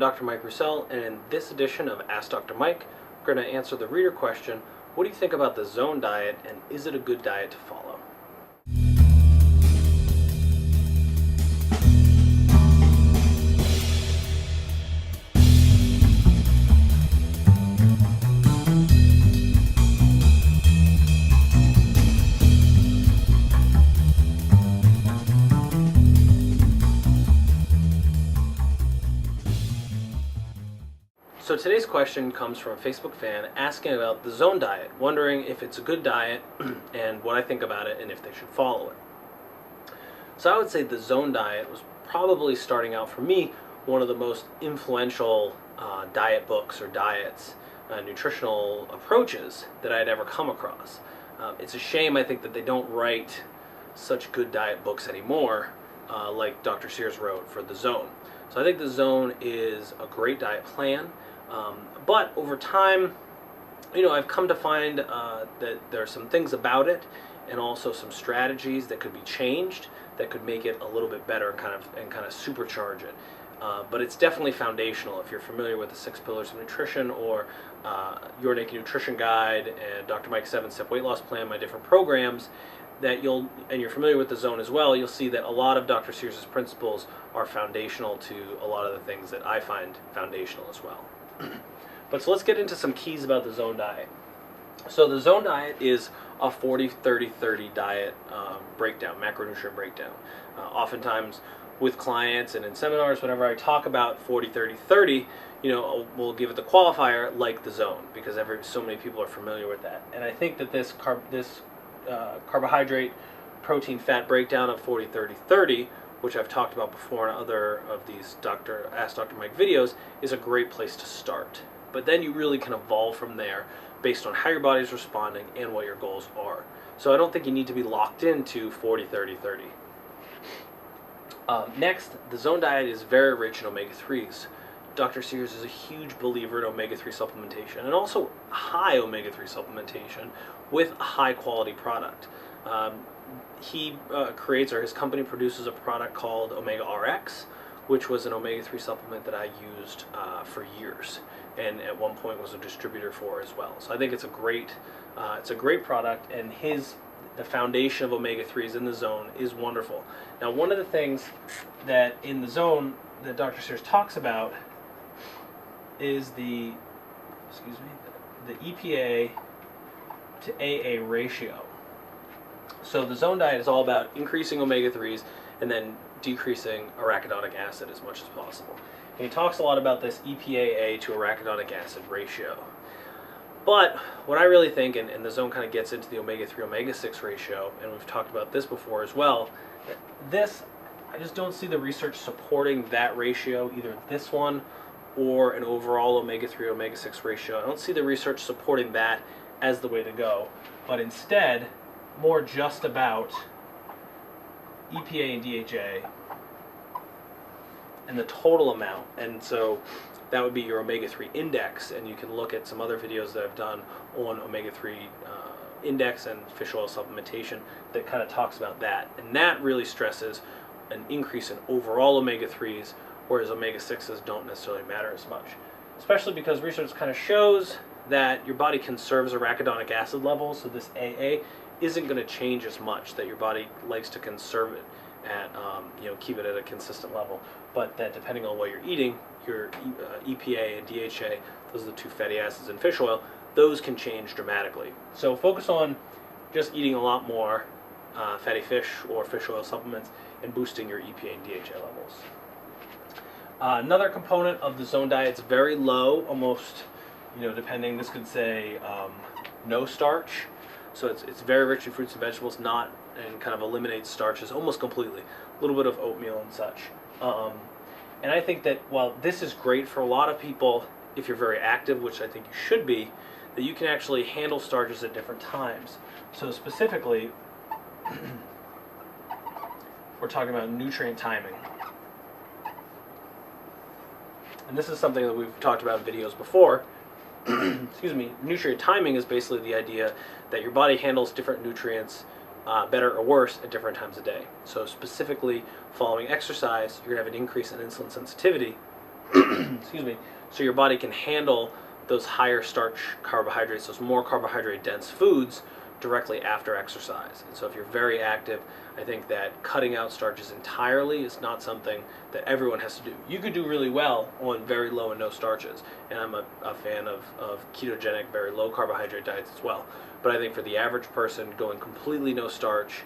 Dr. Mike Roussel, and in this edition of Ask Dr. Mike, we're going to answer the reader question, what do you think about the zone diet, and is it a good diet to follow? So today's question comes from a Facebook fan asking about the zone diet, wondering if it's a good diet and what I think about it and if they should follow it. So I would say the zone diet was probably, starting out for me, one of the most influential diet books or diets, nutritional approaches that I had ever come across. It's a shame, I think, that they don't write such good diet books anymore, like Dr. Sears wrote for the zone. So I think the zone is a great diet plan. But over time, I've come to find that there are some things about it, and also some strategies that could be changed that could make it a little bit better and kind of supercharge it. But it's definitely foundational. If you're familiar with the 6 Pillars of Nutrition, or Your Naked Nutrition Guide, and Dr. Mike's 7-Step Weight Loss Plan, my different programs, and you're familiar with the zone as well, you'll see that a lot of Dr. Sears' principles are foundational to a lot of the things that I find foundational as well. But so let's get into some keys about the zone diet. So the zone diet is a 40-30-30 diet breakdown, macronutrient breakdown. Oftentimes with clients and in seminars, whenever I talk about 40-30-30, we'll give it the qualifier like the zone, because so many people are familiar with that. And I think that this carbohydrate, protein, fat breakdown of 40-30-30, which I've talked about before in other of these Ask Dr. Mike videos, is a great place to start. But then you really can evolve from there based on how your body's responding and what your goals are. So I don't think you need to be locked into 40-30-30. Next, the zone diet is very rich in omega-3s. Dr. Sears is a huge believer in omega-3 supplementation, and also high omega-3 supplementation with a high quality product. He creates, or his company produces, a product called Omega RX, which was an omega-3 supplement that I used for years, and at one point was a distributor for as well. So I think it's a great product, and the foundation of omega-3s in the zone is wonderful. Now, one of the things that in the zone that Dr. Sears talks about is the EPA to AA ratio. So the zone diet is all about increasing omega-3s and then decreasing arachidonic acid as much as possible. And he talks a lot about this EPA to arachidonic acid ratio. But what I really think, and the zone kind of gets into the omega-3, omega-6 ratio, and we've talked about this before as well, I just don't see the research supporting that ratio, either this one or an overall omega-3, omega-6 ratio. I don't see the research supporting that as the way to go, but instead, more just about EPA and DHA and the total amount. And so that would be your omega-3 index, and you can look at some other videos that I've done on omega-3 index and fish oil supplementation that kind of talks about that. And that really stresses an increase in overall omega-3s, whereas omega-6s don't necessarily matter as much. Especially because research kind of shows that your body conserves arachidonic acid levels, so this AA isn't going to change as much, that your body likes to conserve it at, keep it at a consistent level. But that depending on what you're eating, your EPA and DHA, those are the 2 fatty acids in fish oil, those can change dramatically. So focus on just eating a lot more fatty fish or fish oil supplements and boosting your EPA and DHA levels. Another component of the zone diet is very low, almost, depending, this could say no starch. So it's very rich in fruits and vegetables, and kind of eliminates starches almost completely. A little bit of oatmeal and such. And I think that while this is great for a lot of people, if you're very active, which I think you should be, that you can actually handle starches at different times. So specifically, we're talking about nutrient timing. And this is something that we've talked about in videos before. Excuse me. Nutrient timing is basically the idea that your body handles different nutrients better or worse at different times of day. So specifically, following exercise, you're going to have an increase in insulin sensitivity excuse me, so your body can handle those higher starch carbohydrates, those more carbohydrate dense foods directly after exercise. And so if you're very active, I think that cutting out starches entirely is not something that everyone has to do. You could do really well on very low and no starches, and I'm a fan of ketogenic, very low carbohydrate diets as well. But I think for the average person, going completely no starch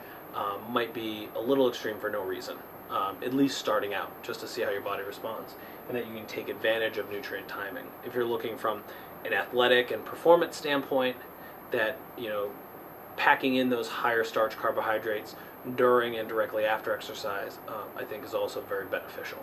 might be a little extreme for no reason, at least starting out, just to see how your body responds, and that you can take advantage of nutrient timing. If you're looking from an athletic and performance standpoint, that, you know, packing in those higher starch carbohydrates during and directly after exercise, I think is also very beneficial.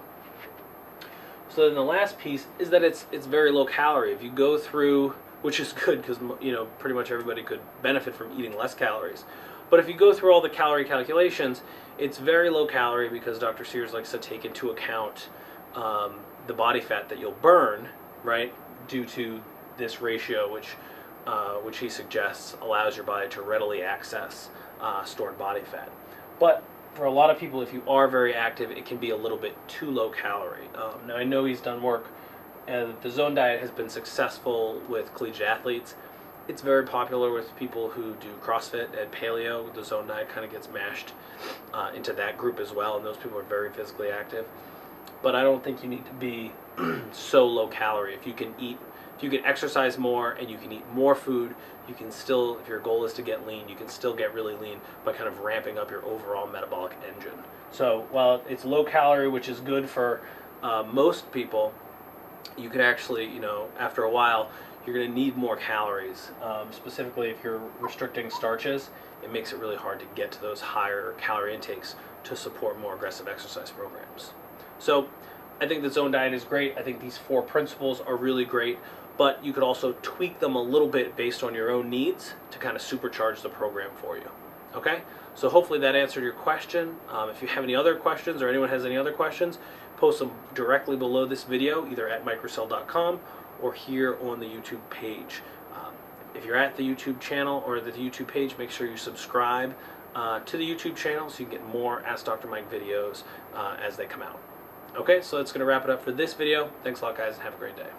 So then the last piece is that it's very low calorie. If you go through, which is good because, you know, pretty much everybody could benefit from eating less calories. But if you go through all the calorie calculations, it's very low calorie because Dr. Sears likes to take into account the body fat that you'll burn, right, due to this ratio, which he suggests allows your body to readily access stored body fat. But for a lot of people, if you are very active, it can be a little bit too low calorie. Now I know he's done work, and the Zone Diet has been successful with collegiate athletes. It's very popular with people who do CrossFit and paleo. The Zone Diet kind of gets mashed into that group as well, and those people are very physically active. But I don't think you need to be so low calorie. If you can exercise more and you can eat more food, you can still, if your goal is to get lean, you can still get really lean by kind of ramping up your overall metabolic engine. So while it's low calorie, which is good for most people, you can actually, you know, after a while, you're going to need more calories. Specifically, if you're restricting starches, it makes it really hard to get to those higher calorie intakes to support more aggressive exercise programs. So I think the Zone Diet is great. I think these 4 principles are really great, but you could also tweak them a little bit based on your own needs to kind of supercharge the program for you. Okay? So hopefully that answered your question. If you have any other questions or anyone has any other questions, post them directly below this video, either at microcell.com or here on the YouTube page. If you're at the YouTube channel or the YouTube page, make sure you subscribe to the YouTube channel so you can get more Ask Dr. Mike videos as they come out. Okay, so that's going to wrap it up for this video. Thanks a lot, guys, and have a great day.